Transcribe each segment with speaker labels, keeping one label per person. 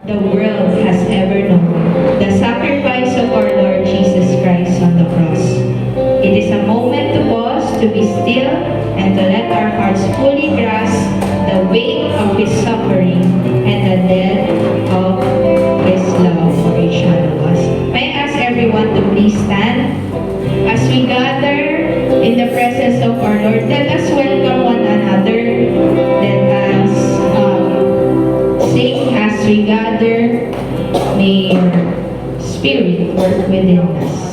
Speaker 1: the world has ever known, the sacrifice of our Lord Jesus Christ on the cross. It is a moment to pause, to be still, and to let our hearts fully grasp the weight of His suffering and the depth of His love for each one of us. May I ask everyone to please stand as we gather in the presence of our Lord. Let us welcome one another. Let us sing as we gather. May your Spirit work within us.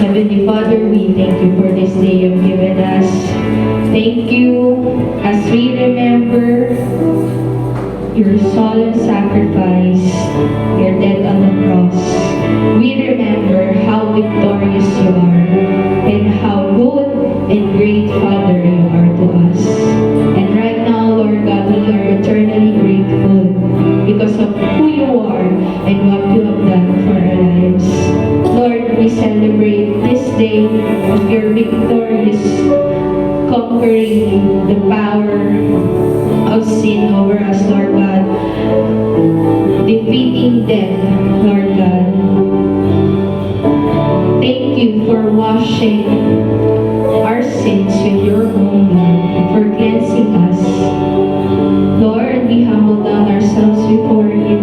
Speaker 1: Heavenly Father, we thank you for this day you've given us. Thank you as we remember your solemn sacrifice, your death on the cross. We remember how victorious you are and how good and great Father you are to us. And right now, Lord God, we are eternally grateful because of who you are and what you have done for our lives. Lord, we celebrate this day of your victorious conquering the power of sin over us, Lord God, defeating death, Lord God. Thank you for washing our sins with your own blood, for cleansing us. Lord, we humble down ourselves before you.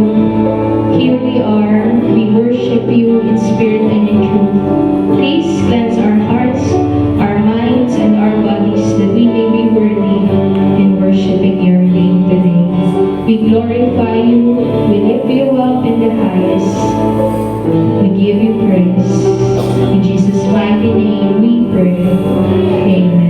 Speaker 1: Here we are, we worship you in spirit and in truth. Please cleanse our hearts, our minds, and our bodies that we may be worthy in worshiping your name today. We glorify you, we lift you up in the highest. We give you praise. In Jesus' mighty name we pray. Amen.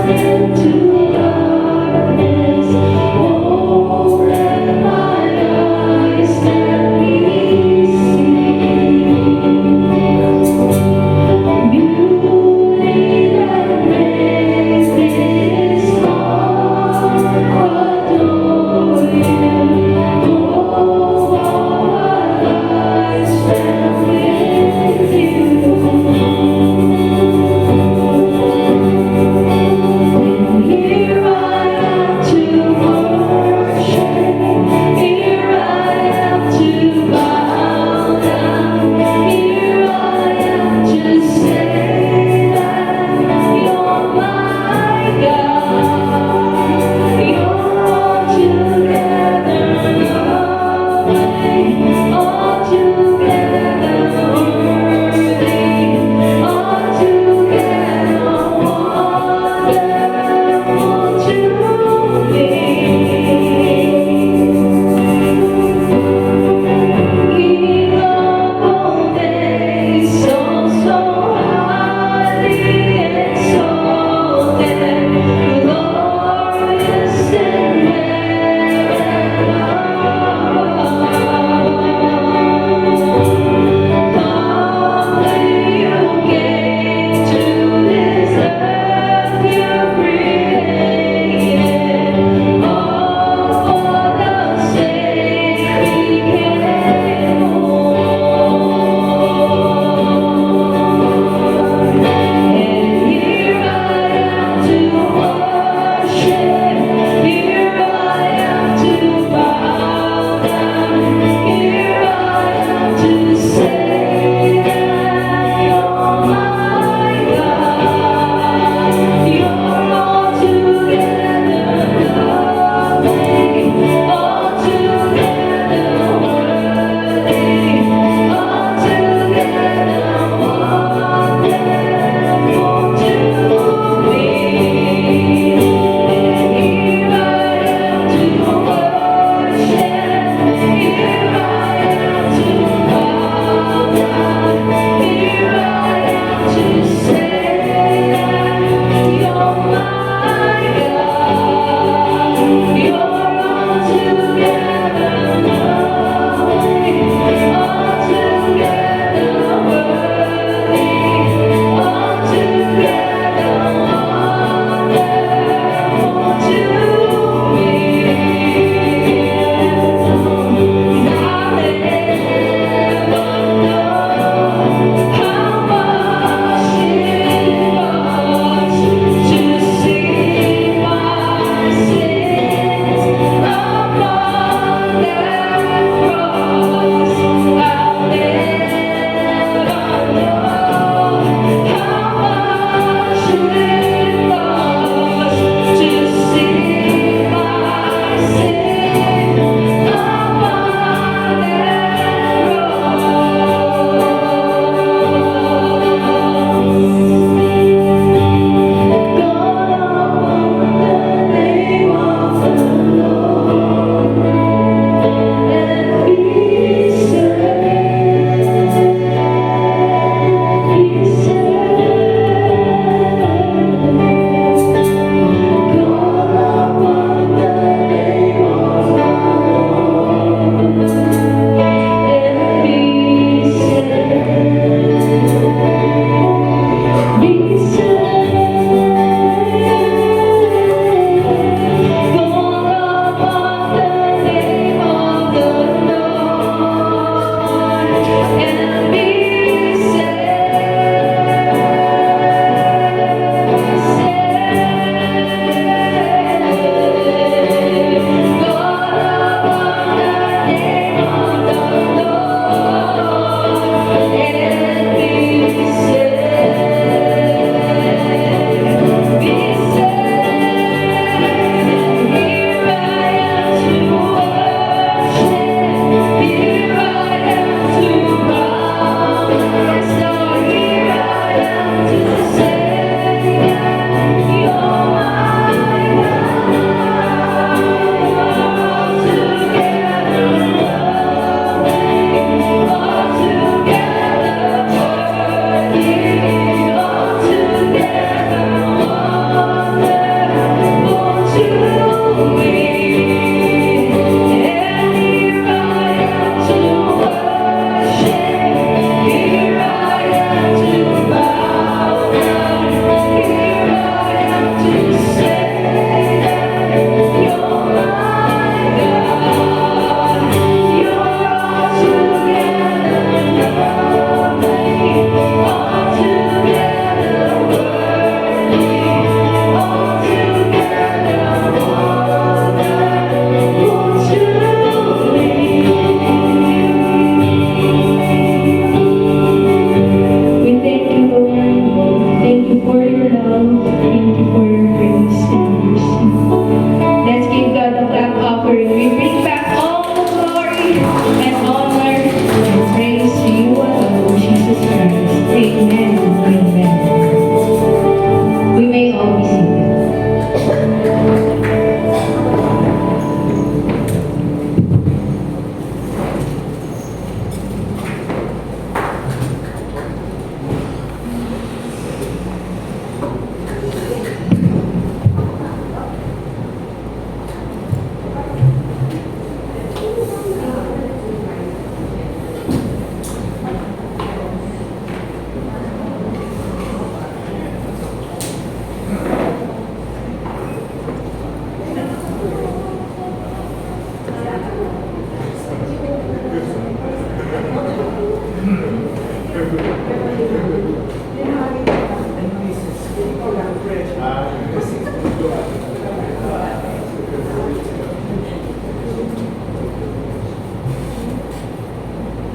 Speaker 2: Into darkness, oh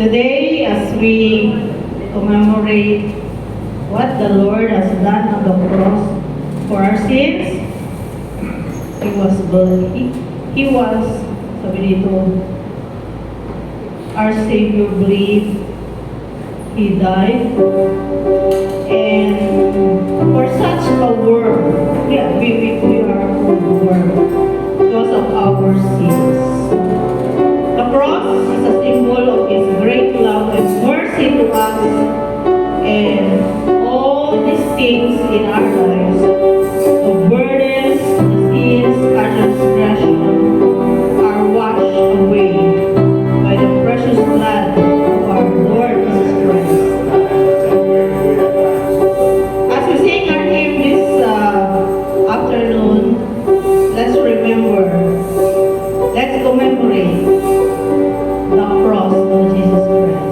Speaker 2: Today, as we commemorate what the Lord has done on the cross for our sins, He was, sabi dito, our Savior believed, He died, and for such a world, yeah, we are for the world because of our sins. The cross is a symbol of His great love and mercy to us, and all these things in our lives, the burdens, the sins, our transgression, are washed away by the precious blood of our Lord Jesus Christ. As we sing our hymn this afternoon, let's remember, let's commemorate the cross of Jesus Christ.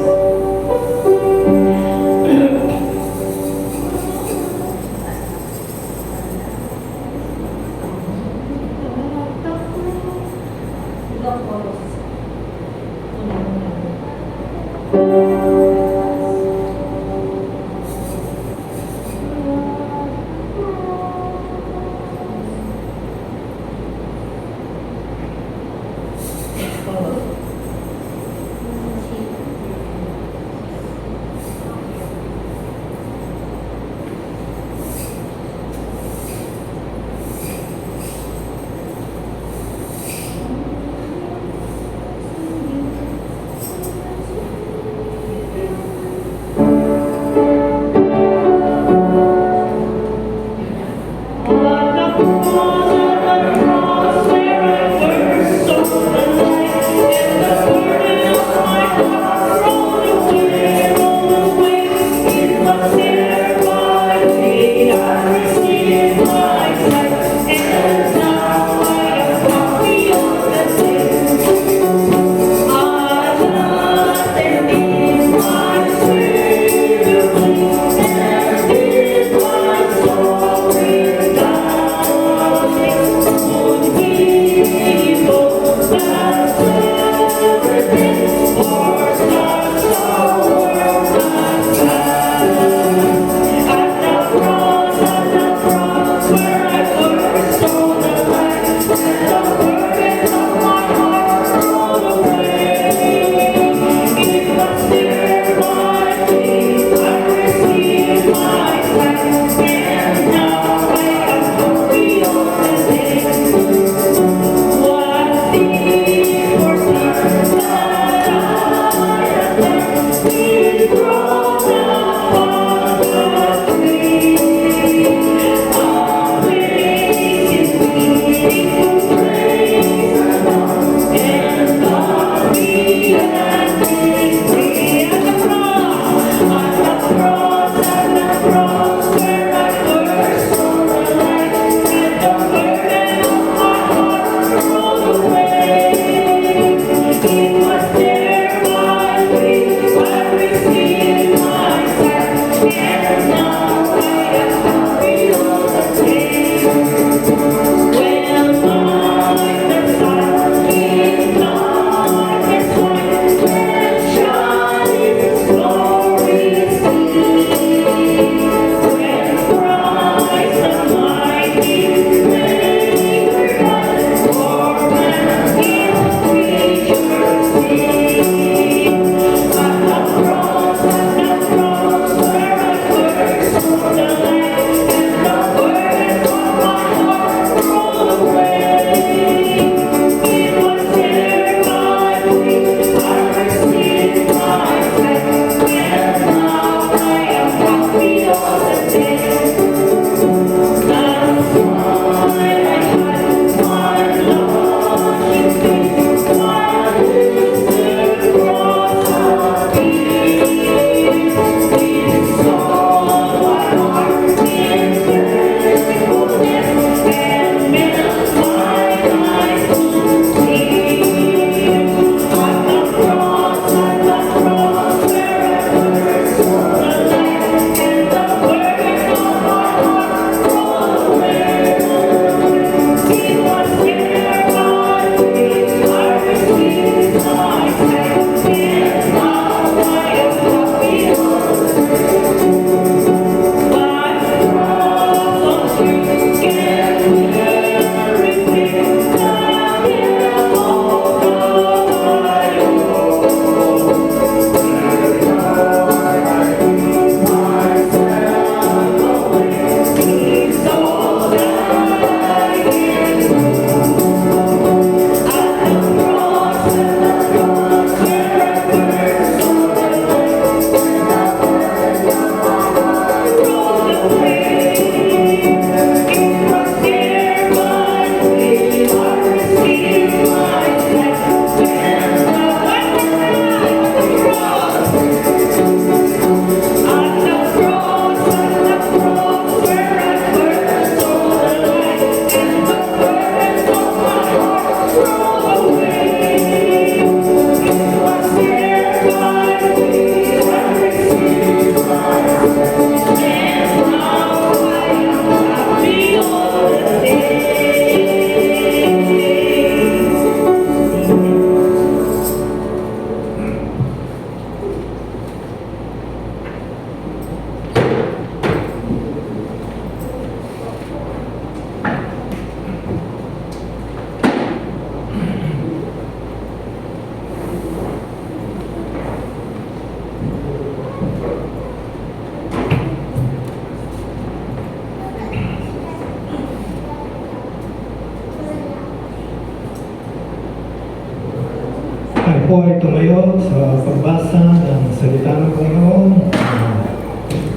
Speaker 3: po ay tumayo sa pagbasa ng salita ng Panginoon.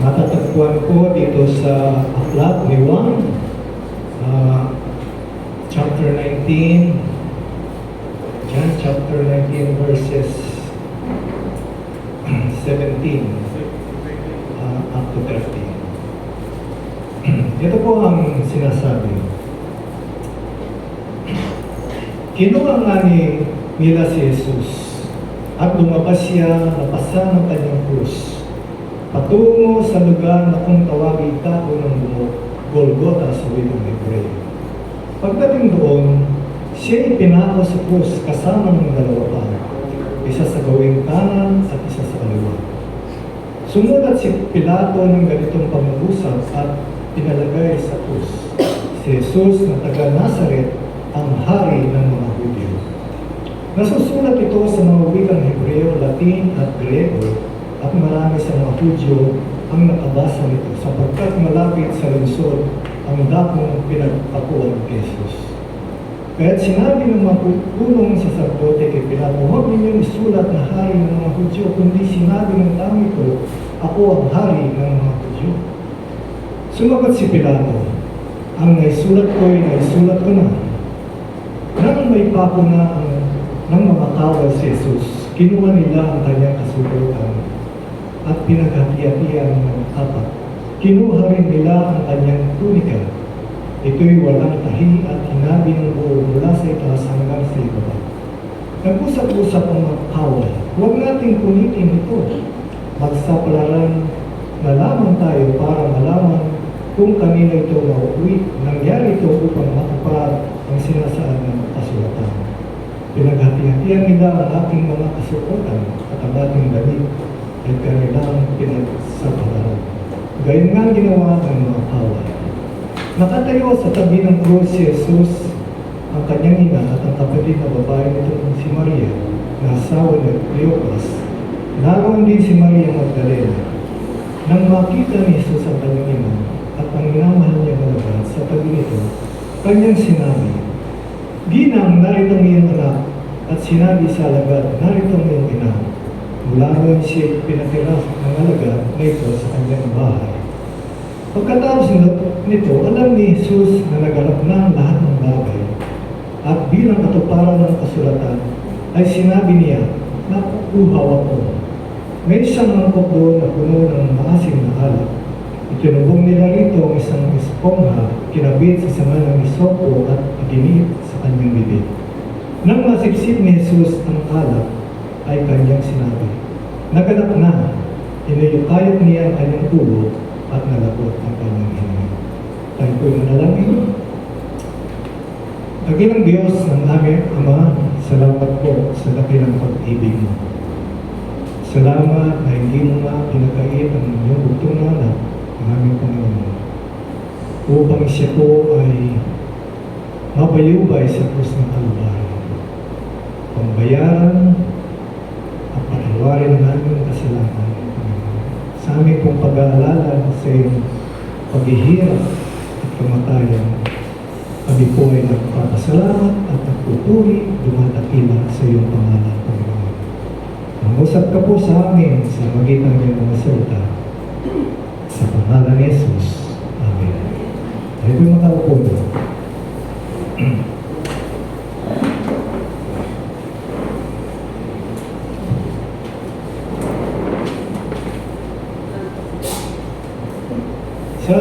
Speaker 3: Matatagpuan po dito sa aklat ni Juan, chapter 19, John chapter 19 verses 17 up to 30. Ito po ang sinasabi. Kinuha nga nila si Jesus at lumabas siya napasa ng kanyang krus patungo sa lugar na kung tawagin Tako ng Golgota sa wikang Hebreo. Pagdating doon, siya pinako sa krus kasama ng dalawa pa, isa sa gawing kanan at isa sa kaliwa. Sumulat si Pilato ng ganitong pangungusap at pinalagay sa krus si Jesus na taga Nazaret, ang hari ng mga Hudyo. Nasusulat ito sa mga wikang Hebreo, Latin at Grego at marami sa mga Hudyo ang nakabasa nito sapagkat malapit sa lungsod ang dakong pinagpakuan kay Jesus. Kaya't sinabi ng mga punong saserdote kay Pilato, huwag ninyong isulat na hari ng mga Hudyo, kundi sinabi ng tao ito, ako ang hari ng mga Hudyo. Sumagot si Pilato, ang naisulat ko ay naisulat ko na. Nang may pako na ng mga kawal si Jesus, kinuha nila ang kanyang kasuotan at pinaghati-hatian ng apat. Kinuha rin nila ang kanyang tunika. Ito'y walang tahi at hinabi ng buo mula sa itaas hanggang sa ibaba. Nag-usap-usap ang mga kawal. Huwag nating punitin ito. Magsapalaran na lamang tayo para malaman kung kanina ito mauwi. Nangyari ito upang matupad ang sinasaad ng kasulatan. Pinaghati-hatian nila ang ating mga kasuotan at ang ating damit ay kanilang pinagsapalaran. Gayun nga ginawa ng mga kawal. Nakatayo sa tabi ng krus si Jesus, ang kanyang ina at ang kapatid na babae nitong si Maria, na asawa ni Cleopas. Naroon din si Maria Magdalena. Nang makita ni Jesus ang kanyang ina at ang minamahal niya malagat sa tabi nito, kanyang sinabi, Ginang, narito ang iyong anak, at sinabi sa alagad, narito ang iyong ina. Mula noon siya pinatira ng alagad na ito sa kanyang bahay. Pagkatapos nito, alam ni Jesus na naganap na ang lahat ng bagay, at bilang katuparan ng kasulatan, ay sinabi niya, nakukuhaw ako. May isang mangkok doon na puno ng maasim na alak. Itinubong nila rito ang isang espongha, kinabit sa sanga ng isopo at iginit sa kanyang bibig. Nang masipsip ni Jesus ang alak, ay kanyang sinabi, naganap na, inilukayot niya ang kanyang ulo at nalabot ang kanyang hininga. Tayo po'y manalangin. Dakilang Diyos ng aming Ama, salamat po sa dakilang pag-ibig mo. Salamat na hindi mo nga pinagkait ang inyong bugtong na anak, ang aming Panginoon, upang siya po ay mabayubay sa krus ng Kalbaryo. Pangbayaran at patawarin ng aming kasalanan. Sa aming pong pag-aalala sa iyong paghihirap at kamatayan, kami po ay nagpapasalamat at nagpupuri, dumadakila sa iyong pangalan, Panginoon. Mangusap ka po sa amin sa magitan ng mga salita. Sa pangalan ni Jesus. Amen. Tayo po makaupo doon. Sa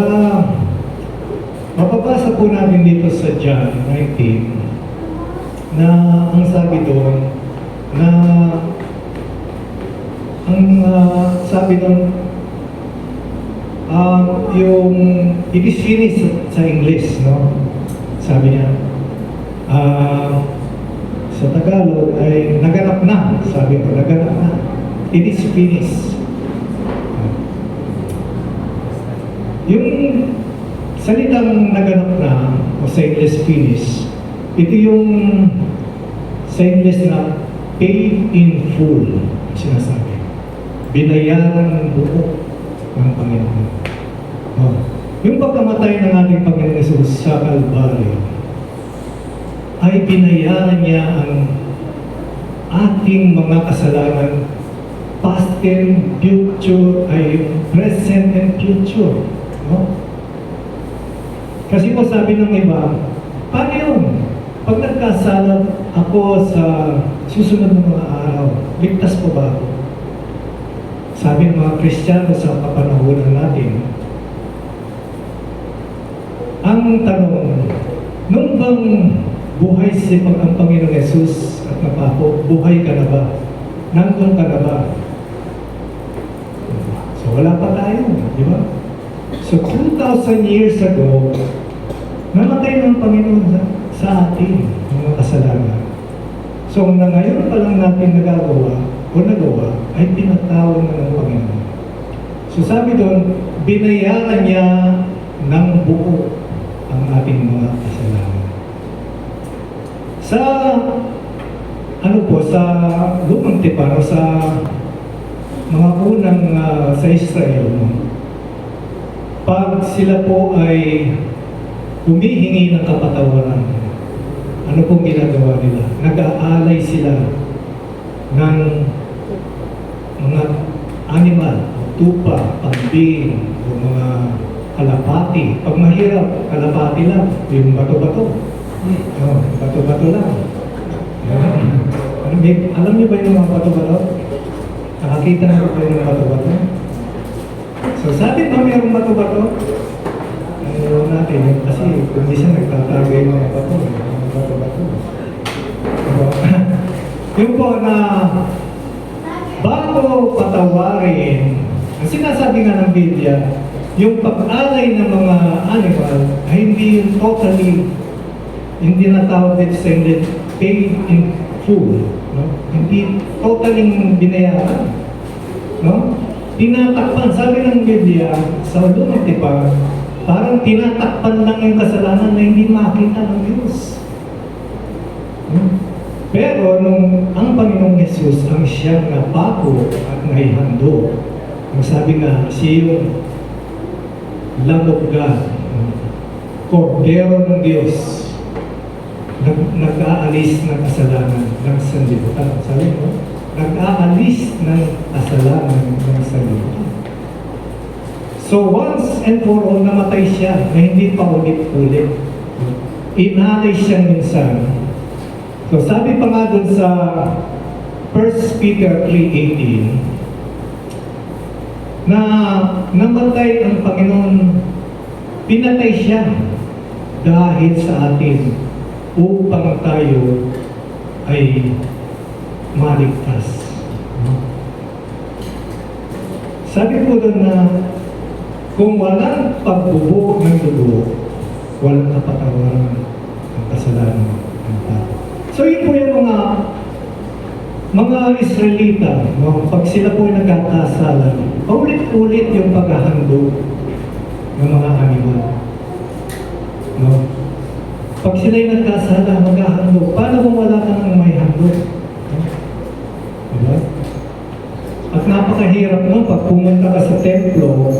Speaker 3: mapapasa po natin dito sa John 19 na ang sabi doon na sabi doon yung it is finished sa English, no? Sabi niya sa Tagalog ay naganap na, sabi ko naganap na, it is finished. Yung salitang naganap na o sa English finish, ito yung sa English na paid in full, sinasabi. Binayaran ng buo ng Panginoon. Yung pagkamatay ng ating Panginoon Jesus sa Kalbaryo, ay binayaran niya ating mga kasalanan, past and future, ay present and future. No? Kasi po sabi ng iba, paano yun? Pag nagkasala ako sa susunod ng mga araw, ligtas po ba ako? Sabi ng mga Kristiyano sa kapanahunan natin, ang tanong, nung bang buhay si ang Panginoon Jesus at napako, buhay ka na ba? Nandun ka na ba? So wala pa tayo, di ba? So 2,000 years ago, namatay ng Panginoon sa atin, mga kasalanan. So na ngayon pa lang natin nagawa, ay pinatawag na ng Panginoon. So sabi doon, binayaran niya ng buo ang ating mga kasalanan. Sa sa lumang tipan o sa mga unang sa Israel, pag sila po ay humihingi ng kapatawaran, ano pong ginagawa nila? Nag-aalay sila ng mga animal, tupa, pambing, o mga kalapati. Pag mahirap, kalapati lang, yung bato-bato. Bato-bato lang. Alam niyo ba yung mga bato-bato? Nakakita na ba yung mga bato-bato? So sabi pa mayroong bato-bato, ayaw natin, kasi kung di siya nagtatagay ng mga bato-bato. Yung po na bago patawarin, ang sinasabi nga ng Biblia, yung pag-alay ng mga animal ay hindi yung totally, hindi natawag dito sa hindi paid in full. No? Hindi totally binayaran. No? Tinatakpan, sabi ng Biblia, sa lumang tipan, parang tinatakpan lang yung kasalanan na hindi makita ng Diyos. Pero nung ang Panginoong Jesus ang siyang napako at naihandog, ang sabi nga, siya yung Lamb of God, Kordero ng Diyos, nag-aalis ng kasalanan ng sanlibutan. Sabi mo, nag-aalis ng kasalanan ng sanlibutan. So once and for all, namatay siya na hindi pa ulit-ulit. Inalay siyang minsan. So sabi pa nga dun sa 1 Peter 3:18, na namatay ang Panginoon, pinatay siya dahil sa atin upang tayo ay maligtas. Sabi po doon na kung walang pagbubuo ng dugo, walang kapatawaran ng kasalanan ng tao. So yun po yung mga Israelita, pag sila po nagkakasala, paulit-ulit yung paghahandog ng mga animal. No? Pag sila'y nagkasala, maghahandog, paano kung wala ka nang may handog? No? Diba? At napakahirap nun, pag pumunta ka sa templo,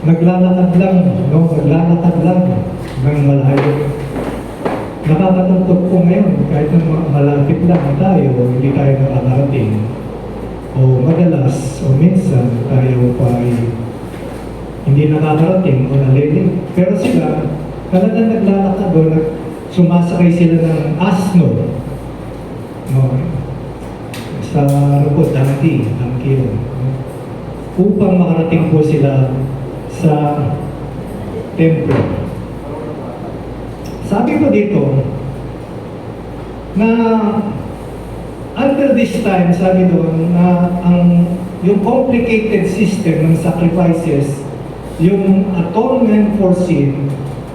Speaker 3: naglalakad lang ng malayo. Nakakatungkot po ngayon, kahit na malapit lang tayo, hindi tayo nakakarating. O madalas, o minsan, tayo pa ay hindi nakakarating o nalilig. Pero sila, talagang naglalakad o sumasakay sila ng asno. No? Sa donkey upang makarating po sila sa templo. Sabi ko dito, na under this time, sabi doon, na yung complicated system ng sacrifices, yung atonement for sin,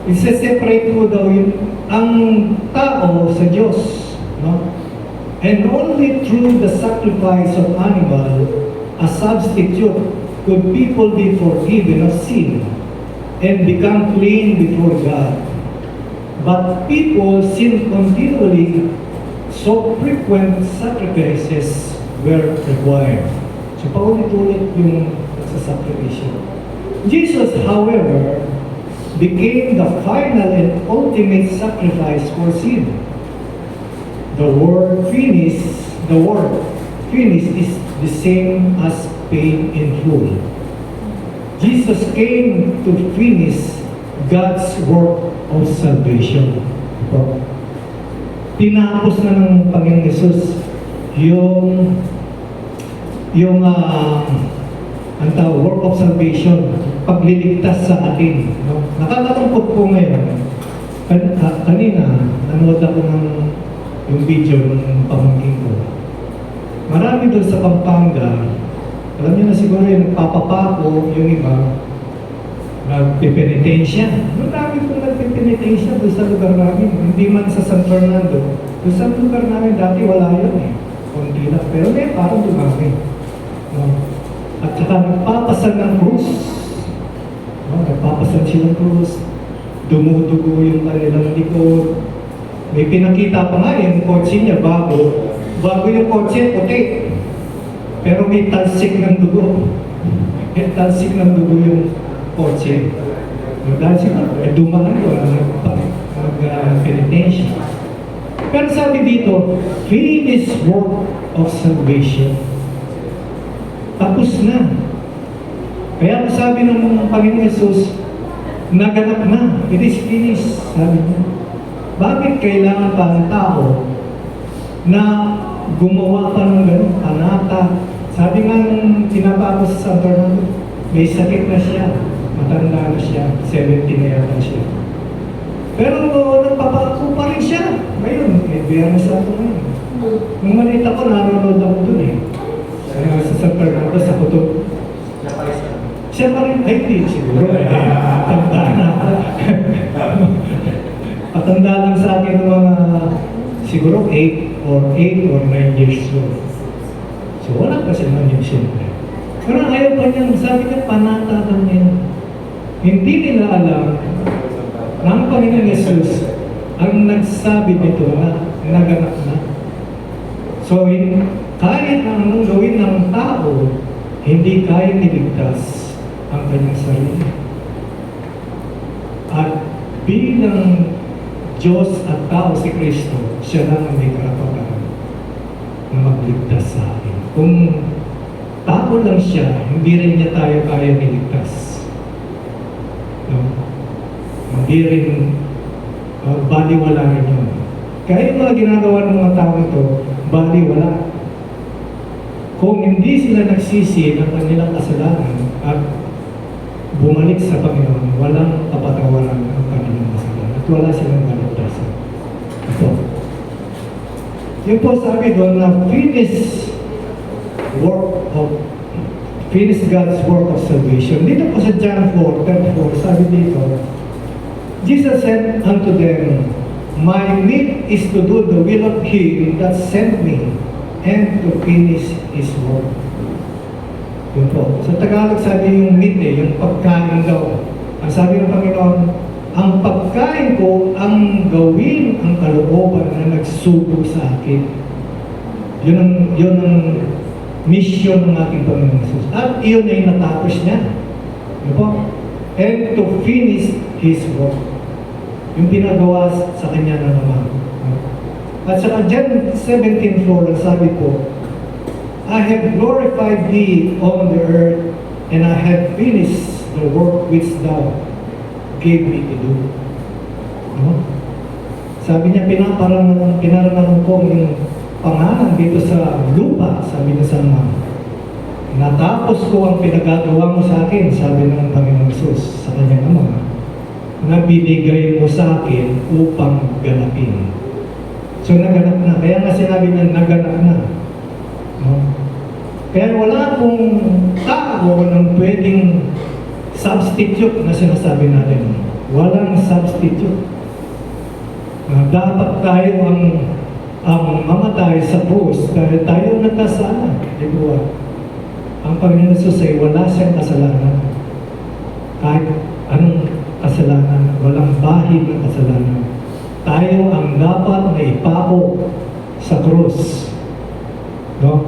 Speaker 3: isa-separate mo daw ang tao sa Diyos. No? And only through the sacrifice of animal, a substitute, could people be forgiven of sin and become clean before God. But people sin continually, so frequent sacrifices were required. So paulit-ulit yung nagsasakripisyo. Jesus, however, became the final and ultimate sacrifice for sin. The word finished the word finish is the same as paid in full. Jesus came to finish God's work of salvation. So, tinapos na ng Panginoon Jesus yung ang tawag, work of salvation, pagliligtas sa atin. No? Nakakalungkot po ngayon. Kanina, nanood ako ng yung video ng pamangkin ko. Marami doon sa Pampanga, alam niyo na siguro yung nagpapapako, yung iba, nagpipenitensya. Marami po nagpipenitensya doon sa lugar namin. Hindi man sa San Fernando. Doon sa lugar namin dati wala yun eh. Kunti lang. Pero may parang dumami. No? At saka nagpapasan ng krus. No? Nagpapasan silang krus. Dumudugo yung kanilang likod. May pinakita pa nga yung kotse niya bago. Bago yung kotse, puti. Pero may talsik ng dugo. May talsik ng dugo yung kotse. Dahil sila, dumaan ko mag-penitensya. Pero sabi dito, finished work of salvation. Tapos na. Kaya sabi ng Panginoon Jesus, naganap na. It is finished. Sabi niya. Bakit kailangan pa ng tao na gumawa pa ng gano'n, panata? Sabi nga nung tinapakos sa San Fernando, may sakit na siya. Matanda na siya. 70 na yata siya. Pero nagpapako pa rin siya. Ngayon, biyernes ako ngayon. Nung maliit ako, nanonood ako dun eh. Sa San Fernando, sa Kuto. Siya pa rin, ay di siguro. Patanda na. Patanda lang sa akin ng mga siguro 8 or 9 years old. So wala kasi naman yun siyempre. Pero ayaw pa niya, sabi niya, panata lang niya. Hindi nila alam na ang Panginoon Jesus ang nagsabi nito na naganap na. So, kahit ang gawin ng tao, hindi kaya niligtas ang kanyang sarili. At bilang Diyos at tao si Kristo, siya lang ang may karapatan na magligtas sa atin. Kung tao lang siya, hindi rin niya tayo kaya niligtas. No? Hindi rin baliwala rin yun. Kaya yung mga ginagawa ng mga tao ito, baliwala. Kung hindi sila nagsisi ng kanilang kasalanan at bumalik sa Panginoon, walang kapatawaran ang kanilang kasalanan at wala silang kaligtasan. Ito. Yung po sabi doon na finish God's work of salvation. Dito po sa John 4:34, sabi dito, Jesus said unto them, my meat is to do the will of Him that sent me and to finish His work. Yun po. Sa Tagalog sabi yung meat yung pagkain daw. Ang sabi ng Panginoon, ang pagkain ko ang gawin ang kalooban na nagsubok sa akin. Yun ang mission ng ating Panginoon Jesus. At iyon ay natapos niya. Yun po. And to finish His work. Yung pinagawa sa kanya na naman. At sa John 17:4, sabi po, I have glorified thee on the earth, and I have finished the work which thou gave me to do. No? Sabi niya, pinaranan ko yung pangalan dito sa lupa, sabi niya sa Ama. Natapos ko ang pinagagawa mo sa akin, sabi ng Panginoon Jesus sa kanyang Ama, na binigay mo sa akin upang ganapin. So naganap na. Kaya nga sinabi na naganap na. No? Kaya wala pong tao ng pwedeng substitute na sinasabi natin. Walang substitute. Dapat tayo ang mamatay sa krus dahil tayo nagkasala. Di ba? Ang Panginoon Jesus ay wala siyang kasalanan. Kahit anong kasalanan, walang bahid ng kasalanan. Tayo ang dapat na ipako sa krus. No?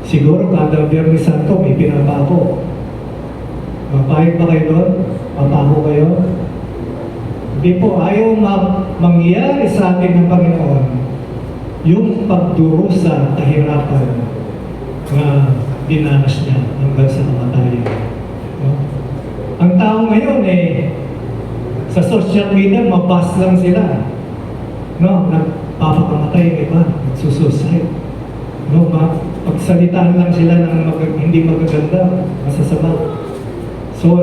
Speaker 3: Siguro kada Biyernes Santo may pinapako. Mapahig ba kayo doon? Mapako kayo? Hindi po, ayaw mangyari sa atin ng Panginoon yung pagdurusa, kahirapan na dinanas niya hanggang sa kamatayan. No? Ang tao ngayon sa social media, mabas lang sila. No, nagpapakamatay yung iba, nagsusuicide. No, pagsalitaan lang sila ng hindi magaganda, masasama. So,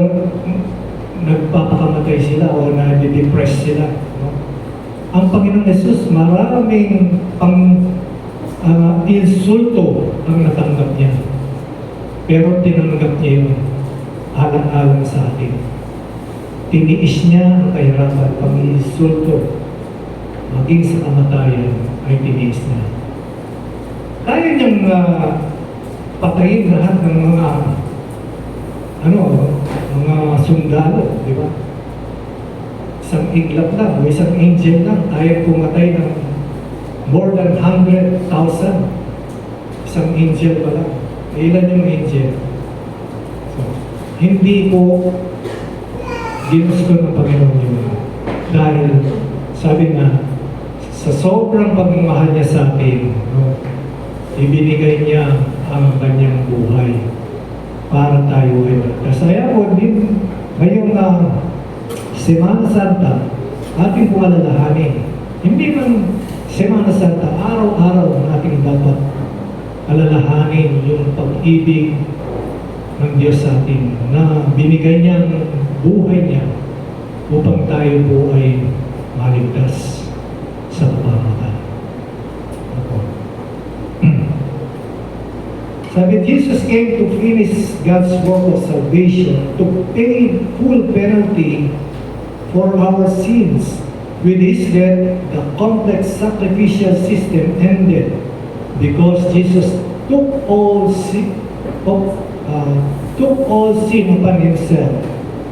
Speaker 3: nagpapakamatay sila o na-depress sila. No? Ang Panginoon Jesus, maraming insulto ang natanggap niya. Pero tinanggap niya yun alang-alang sa atin. Tiniis niya ang kahirapan, pang-insulto, maging sa kamatayan ay tiniis niya. Kaya niyang patayin lahat ng mga sundalo, di ba? Isang iglap lang, o isang angel lang, kaya pumatay ng more than 100,000. Isang angel pa lang. Ilan yung angel? So, hindi po ginusto ng Panginoon yun. Dahil, sabi nga, sa sobrang pagmamahal niya sa atin, no, ibinigay niya ang kanyang buhay para tayo ay magkas. Kaya po din, ngayong Semana Santa, ating pong alalahanin. Hindi man Semana Santa, araw-araw nating dapat alalahanin yung pag-ibig ng Diyos sa atin na binigay niya ang buhay niya upang tayo po ay maligtas sa kapamakan. Sabi, Jesus came to finish God's work of salvation, to pay full penalty for our sins. With His death, the complex sacrificial system ended because Jesus took all sin upon Himself.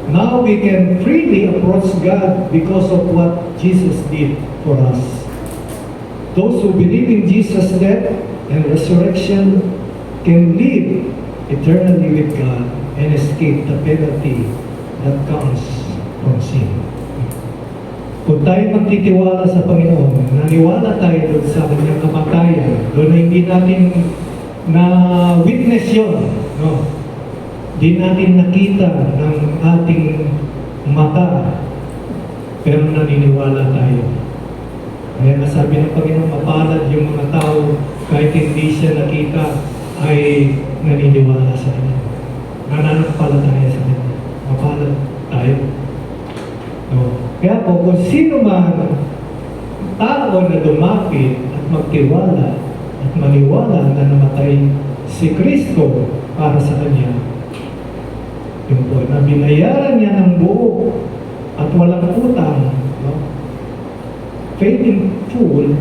Speaker 3: Now we can freely approach God because of what Jesus did for us. Those who believe in Jesus' death and resurrection can live eternally with God and escape the penalty that comes from sin. Kung tayo magtitiwala sa Panginoon, naniwala tayo doon sa kanyang kamatayan, doon na hindi natin na-witness yun, no? Di natin nakita ng ating mata, pero naniniwala tayo. Kaya nasabi ng Panginoon, mapalad yung mga tao kahit hindi siya nakita ay naniniwala sa Kanya. Nananampalataya sa Kanya. Mapalad tayo. No. Kaya po, kung sino man tao na dumapit at magtiwala at maniwala na namatay si Kristo para sa Kanya, yun po, na binayaran niya ng buo at walang utang, no? Faith in full,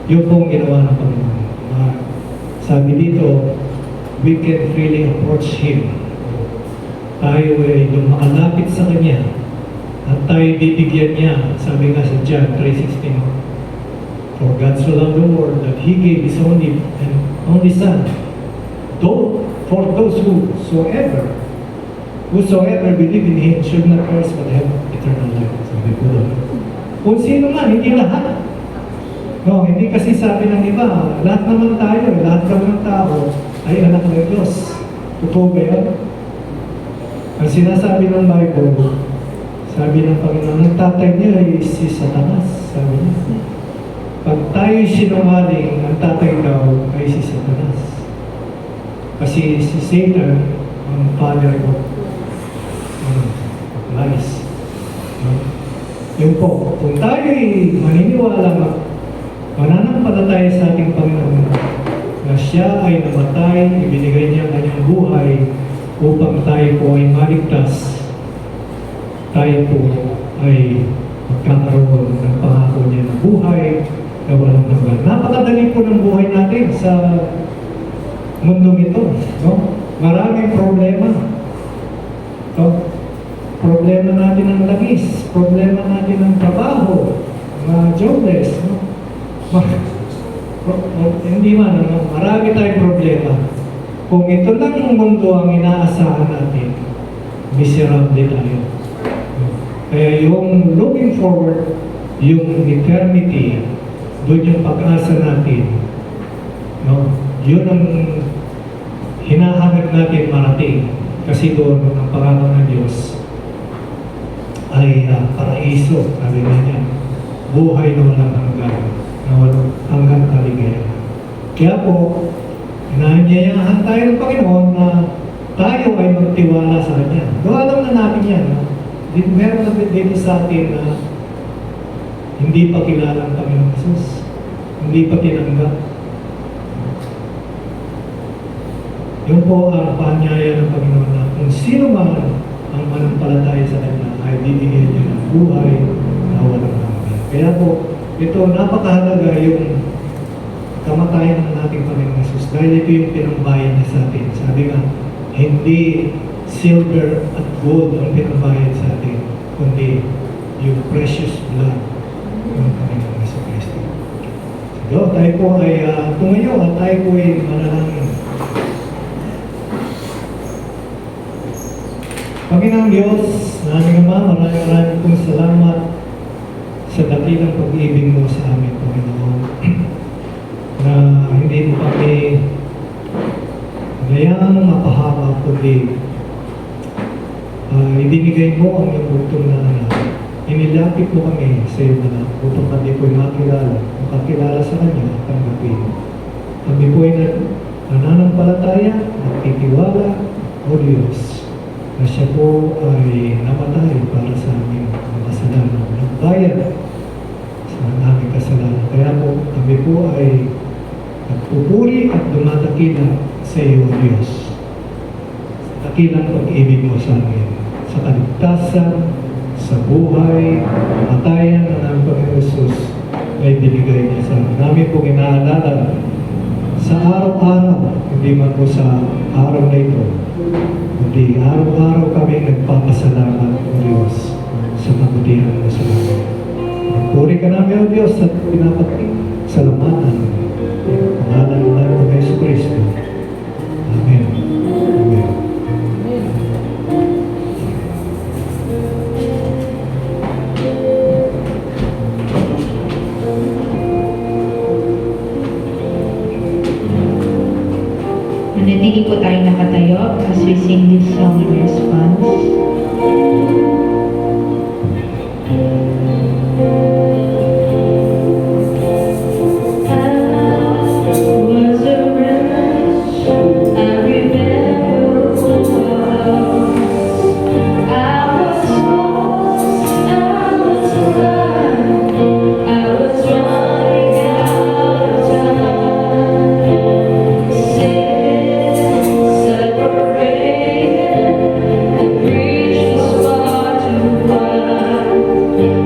Speaker 3: yun po ang ginawa ng Panginoon. Sabi dito, we can freely approach Him. Tayo ay lumalapit sa Kanya at tayo bibigyan niya. Sabi nga sa John 3:16, for God so loved the world that He gave His only Son, for those whosoever believe in Him should not perish but have eternal life. Sabi ko doon. Kung sino man, hindi lahat. No, hindi kasi sabi ng iba, lahat naman tayo, lahat naman ng tao ay anak ng Diyos. Totoo ba yun? Ang sinasabi ng Bible, sabi ng Panginoon, ang tatay niya ay si Satanas. Sabi niya. Pag tayo sinungaling, ang tatay daw ay si Satanas. Kasi si Satan, ang father of lies. No? Yun po, kung tayo ay maniniwala mananampalataya sa ating Panginoon na siya ay namatay, ibinigay niya ang kanyang buhay upang tayo po ay maligtas, tayo po ay magkakaroon ng pangako niya na buhay na walang hanggan. Napakadali po ng buhay natin sa mundong ito. No? Maraming problema. No? Problema natin ng langis, problema natin ng trabaho, mga jobless, no? Hindi man, ano? Marami tayong problema. Kung ito lang ang mundo ang inaasahan natin, miserable tayo. Kaya yung looking forward, yung eternity, doon yung pag-asa natin. No? Yun ang hinahanap natin marating. Kasi doon ang pangalan ng Diyos ay paraiso, sabi nga niya. Buhay na walang hanggan, na walang hanggang kaligayahan. Kaya po, inaanyayahan tayo ng Panginoon na tayo ay magtiwala sa Kanya. Gawa lang na natin yan. No? Meron na dito sa atin na hindi pa kilala ang Panginoon Jesus. Hindi pa tinanggap. Yun po ang paanyaya ng Panginoon na kung sino man ang manampalataya sa Kanya ay bibigyan niya ng buhay na walang hanggan. Kaya po, ito napakahalaga yung kamatayan ng ating Panginoon Jesus dahil ito yung pinambayad niya sa atin. Sabi nga, hindi silver at gold ang pinambayad sa atin, kundi yung precious blood ng Panginoon Jesus Kristo. So, tayo po ay tumayo at tayo po ay manalangin. Panginoong Diyos, naming Ama, maraming pong salamat sa dakilang pag-ibig mo sa amin, Panginoon. Na hindi mo kami hayaang mapahama, kundi ibinigay mo ang iyong bugtong na anak. Inilapit mo kami sa iyong anak upang kami po'y makakilala sa Kanya at tanggapin. Kami po'y nananampalataya, nagtitiwala, O Diyos, na siya po ay namatay para sa aming kasalanan. Nagbayad sa aming kasalanan. Kaya po, kami po ay nagpupuri at dumadakila sa iyo, Diyos. Sa dakilang pag-ibig mo sa amin. Sa kaligtasan, sa buhay, kamatayan ng aming Panginoon Jesus ay binigay niya sa amin. Namin po inaalala sa araw-araw, hindi man po sa araw na ito, kundi araw-araw kami nagpapasalamat, O Diyos, sa kabutihan mo sa amin. Puri ka namin, O Diyos, at pinapagsalamatan ang pangalan ng Panginoon Hesus Kristo. Amen. Amen.
Speaker 1: Manatili po tayo nakatayo as we sing this song in response. Separated, and reached was far too wide.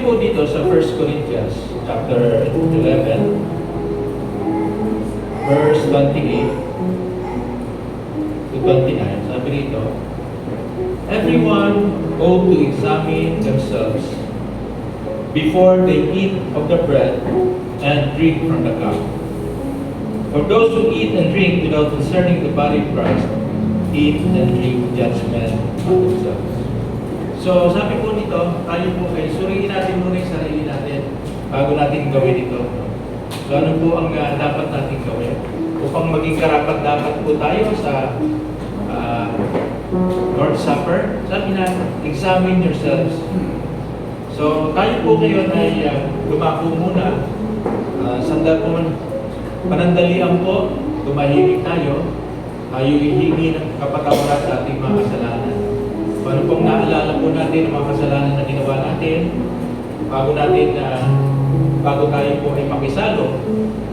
Speaker 4: po dito sa 1 Corinthians chapter 11, verse 28 to 29. Sabi rito, everyone ought to examine themselves before they eat of the bread and drink from the cup. For those who eat and drink without discerning the body of Christ, eat and drink judgment on themselves. So sabi po nito, tayo po ay suriin natin muna yung sarili natin bago natin gawin ito. So ano po ang dapat natin gawin? Upang maging karapat-dapat po tayo sa Lord's Supper, sabi na, examine yourselves. So tayo po ngayon ay lumako muna. Sandal po, panandalian po, tumahimik tayo. Tayo ihingi ng kapatawaran sa ating mga kasalanan. Paano pong naalala po natin ang mga kasalanan na ginawa natin bago tayo po ay makisalo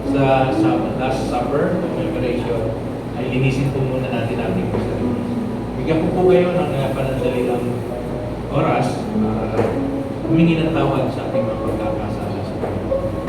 Speaker 4: sa Last Supper, commemoration, ay linisin po muna natin ating sarili. Bigyan po kayo ng panandaliang oras para humingi ng tawad sa ating mga pagkakasala sa Panginoon.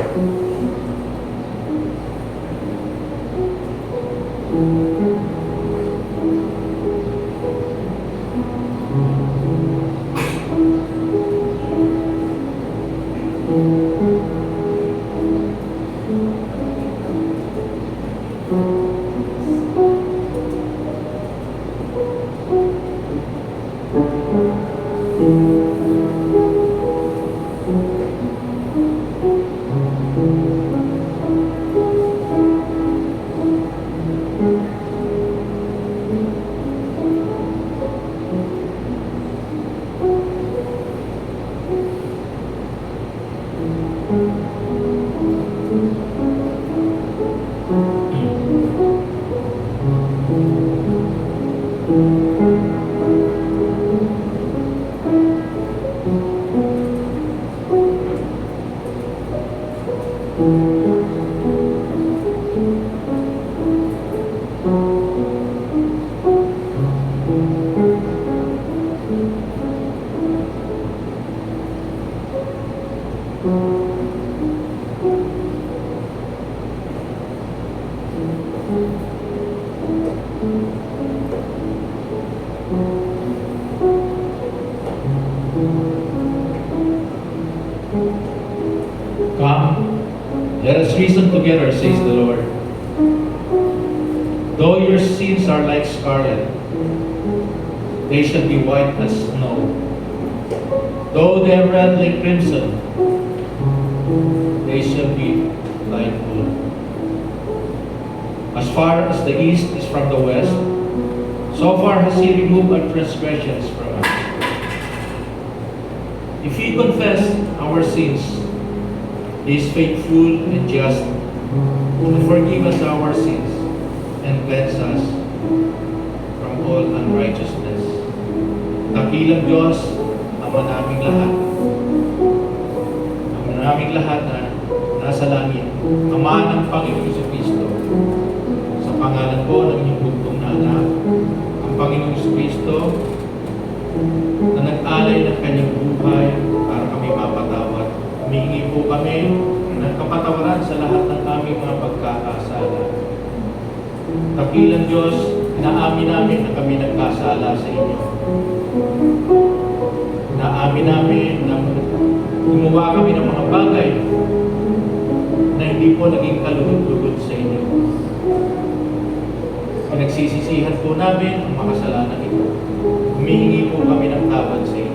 Speaker 4: Come, let us reason together, says the Lord. Though your sins are like scarlet, they shall be white as snow. Though they are red like crimson, they shall be like wool. As far as the east is from the west, so far has He removed our transgressions from us. If we confess our sins, He is faithful and just to forgive us our sins and cleanse us from all unrighteousness. Dakilang Diyos, Ama naming lahat. Ama naming lahat na nasa langit. Ama ng Panginoong Jesucristo. Sa pangalan po ng inyong bugtong na anak, ang Panginoong Jesucristo na nag-alay ng kanyang buhay para kami mapatawad. Humingi po kami ng kapatawaran sa lahat ng aming mga pagkakasala. Dakilang Diyos, inaamin namin na kami nagkasala sa inyo. Inaamin namin na gumawa kami ng mga bagay na hindi po naging kalugod-lugod sa inyo. Pinagsisisihan po namin ang mga kasalanan ito. Humihingi po kami ng tawad sa inyo.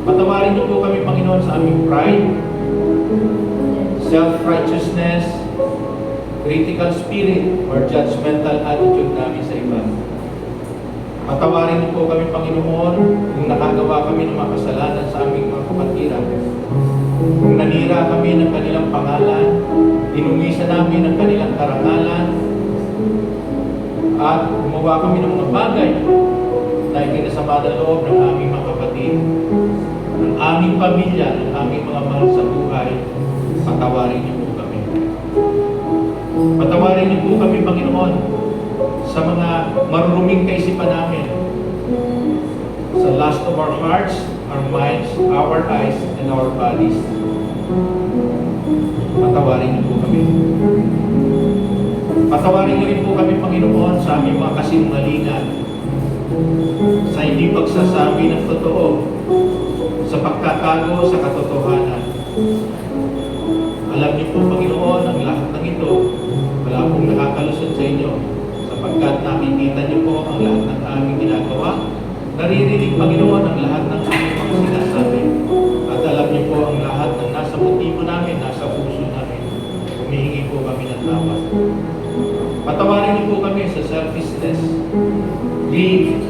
Speaker 4: Patawarin niyo po kami, Panginoon, sa aming pride, self-righteousness, critical spirit, or judgmental attitude namin sa iba. Patawarin niyo po kami, Panginoon, kung nakagawa kami ng mga kasalanan sa aming mga kapatiran. Kung nanira kami ng kanilang pangalan, dinungisa namin ang kanilang karangalan, at gumawa kami ng mga bagay na ikinasama ng loob ng aming mga kapatid, ng aming pamilya, ng aming mga mahal sa buhay. Patawarin niyo po kami. Patawarin niyo po kami, Panginoon, sa mga maruruming kaisipan namin, sa sa lust of our hearts, our minds, our eyes, and our bodies. Patawarin niyo po kami. Patawarin niyo rin po kami, Panginoon, sa aming mga kasinungalingan, sa hindi pagsasabi ng totoo, sa pagtatago sa katotohanan. Alam niyo po, Panginoon, ang lahat ng ito, wala pong nakakalusot sa inyo, sapagkat nakikita niyo po ang lahat ng aming ginagawa. Naririnig, Panginoon, ang lahat ng aming mga sinasabi. At alam niyo po ang lahat ng nasa motibo namin, nasa puso namin. Humihingi po kami ng tawad. Patawarin niyo po kami sa selfishness, greed,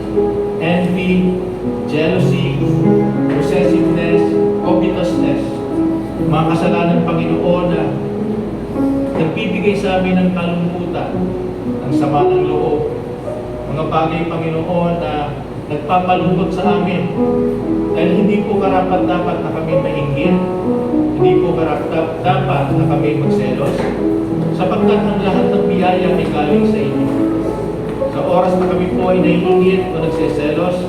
Speaker 4: envy, jealousy, possessiveness, covetousness, mga kasalanan, Panginoon, na nagbibigay sa amin ng kalungkutan, ng sama ng loob, mga bagay, Panginoon, na nagpapalungkot sa amin dahil hindi po karapat-dapat na kami mainggit, hindi po karapat-dapat na kami magselos, sapagkat ang lahat ng biyaya ay galing sa inyo. Sa oras na kami po ay naiingit o nagseselos,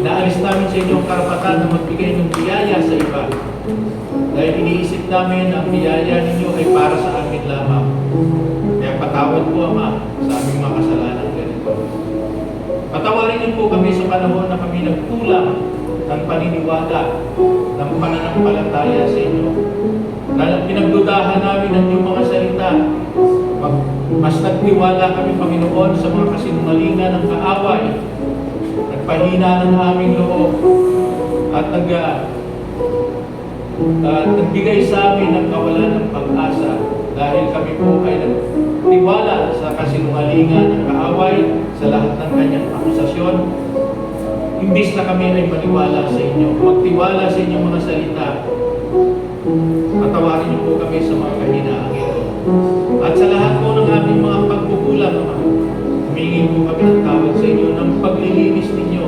Speaker 4: naalis namin sa inyo ang karapatan na magbigay ng biyaya sa iba. Dahil iniisip namin na ang biyaya ninyo ay para sa amin lamang. Kaya patawad po, Ama, sa aming mga kasalanan ganito. Patawarin niyo po kami sa panahon na kami nagkulang ng paniniwala, ng pananampalataya sa inyo. Na pinagdudahan namin ang inyong mga salita. Mas nagtiwala kami, Panginoon, sa mga kasinungalingan ng kaaway. Nagpahina ng aming loob at nagbigay sa amin ng kawalan ng pag-asa dahil kami po ay nagtiwala sa kasinungalingan ng kaaway sa lahat ng kanyang akusasyon. Imbis na kami ay maniwala sa inyo, magtiwala sa inyong mga salita, patawarin niyo po kami sa mga kahinaang ito. At sa lahat po ng aming mga pagkukulang, humingi po kami ng tawad sa inyo ng paglilinis ninyo.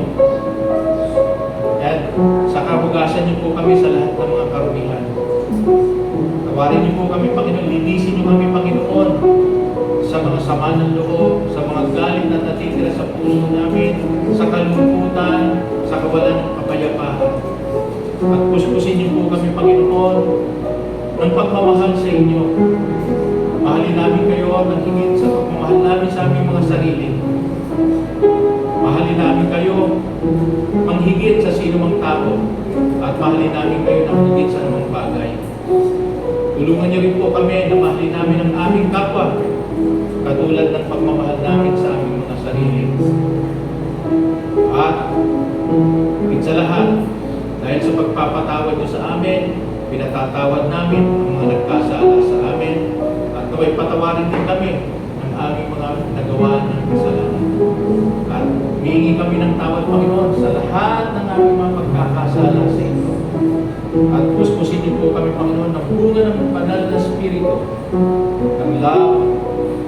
Speaker 4: At sa kabugasan niyo po kami sa lahat ng mga karumihan. Tawarin niyo po kami, Panginoon, linisin niyo kami, Panginoon, sa mga sama ng loob, sa mga galit na natitira sa puso namin, sa kalungkutan, sa kawalan ng kapayapaan. At puspusin niyo po kami, Panginoon, ng pagmamahal sa inyo. Mahalin namin kayo ng higit sa pagmamahal namin sa aming mga sarili. Mahalin namin kayo manghigit sa sinumang tao at mahalin namin kayo ng higit sa anumang bagay. Tulungan niyo rin po kami na mahalin namin ang aming kapwa katulad ng pagmamahal namin sa aming mga sarili. At higit sa lahat, dahil sa pagpapatawad niyo sa amin, pinatatawad namin ang mga nagkasala sa amin at naway patawarin din kami ng aming mga nagawa ng kasalanan. At humingi kami ng tawad, Panginoon, sa lahat ng aming mga pagkakasala sa inyo. At puspusin niyo po kami, Panginoon, ng bunga ng banal na Espiritu, ng love,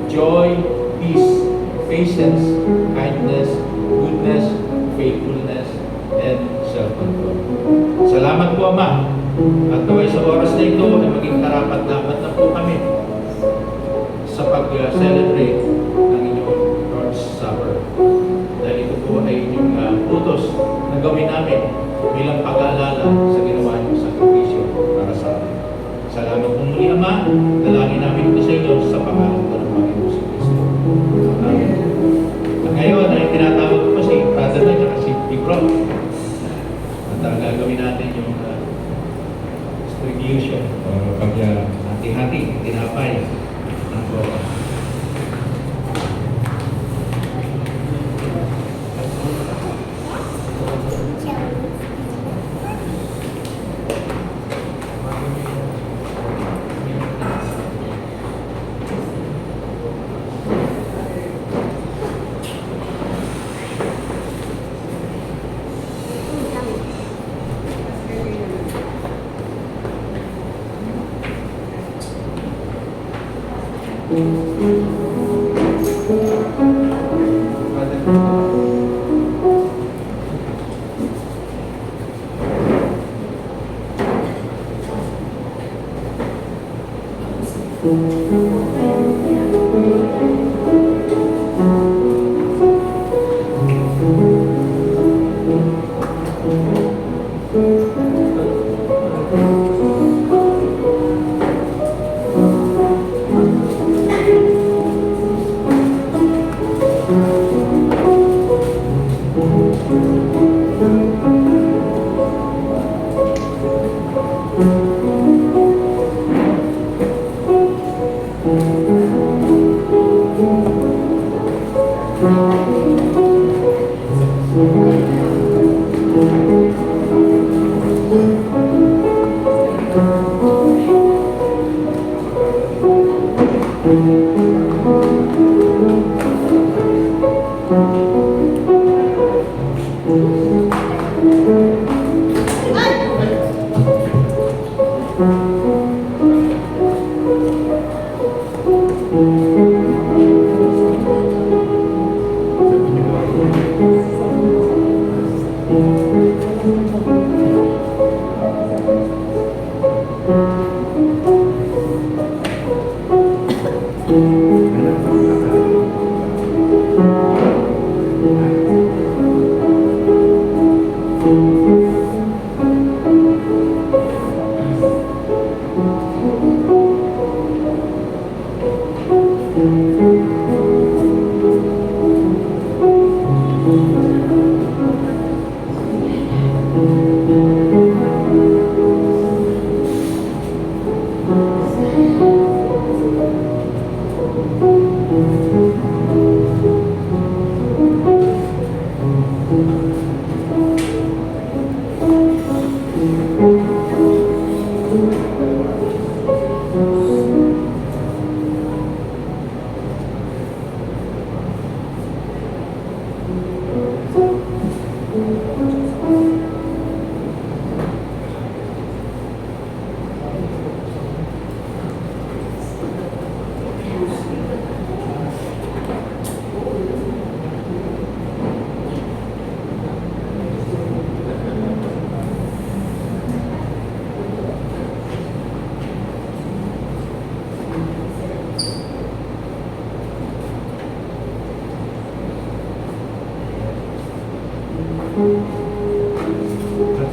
Speaker 4: joy, peace, patience, kindness, goodness, faithfulness, and self-control. Salamat po, Ama. At naway sa oras na ito ay maging karapat-dapat na po kami sa pag-celebrate ng inyong Lord's Supper. Dahil ito po ay inyong utos na gawin namin bilang pag-aalala sa ginawa niyong sakripisyo para sa amin. Salamat po muli, Ama. Dalangin namin ito sa inyo sa pangalan ko ng Panginoon si Kristo. Amen. At ngayon ay tinatawag ko po si Brother na at si Big Bro. At gagawin natin yung distribution o hati-hati, tinapay ng Bro.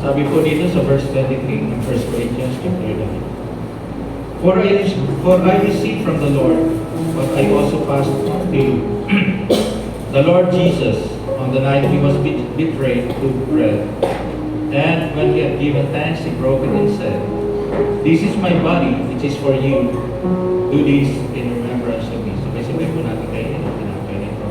Speaker 4: Sabi po dito sa verse 23 ng 1 Corinthians chapter 11. For I received from the Lord what I also passed on to you. The Lord Jesus, on the night he was betrayed, took bread. And when he had given thanks, he broke it and said, "This is my body, which is for you. Do this in remembrance of me." So basically po natin kayo ang tinapay nito.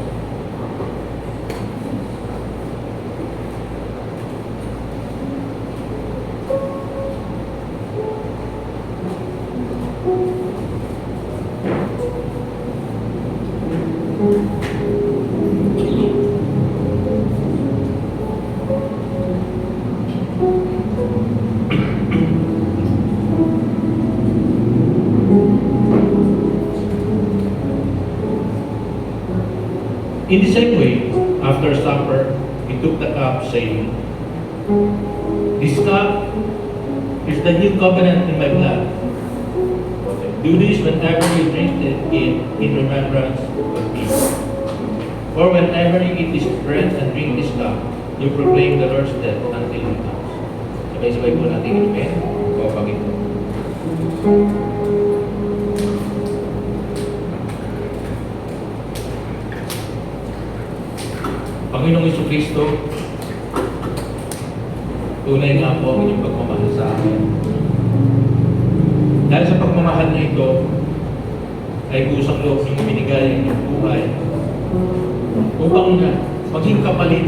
Speaker 4: In the same way, after supper, he took the cup, saying, "This cup is the new covenant in my blood. Do this whenever you drink it in remembrance of me. For whenever you eat this bread and drink this cup, you proclaim the Lord's death until he comes." Sabay-sabay po natin inumin o pag-ito. Panginoong Jesucristo, tunay nga po ang inyong pagmamahal sa akin. Dahil sa pagmamahal niyo ito, ay kusang loob niyong binigay ang inyong buhay upang maging kapalit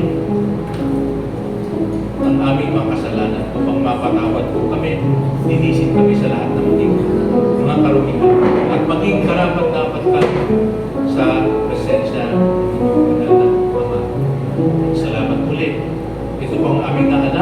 Speaker 4: ang aming mga kasalanan, upang mapatawad po kami, linisin kami sa lahat ng mga karumihan, at maging karapat-dapat kami sa presensya ng Ama. Salamat ulit. Ito po ang aming naalala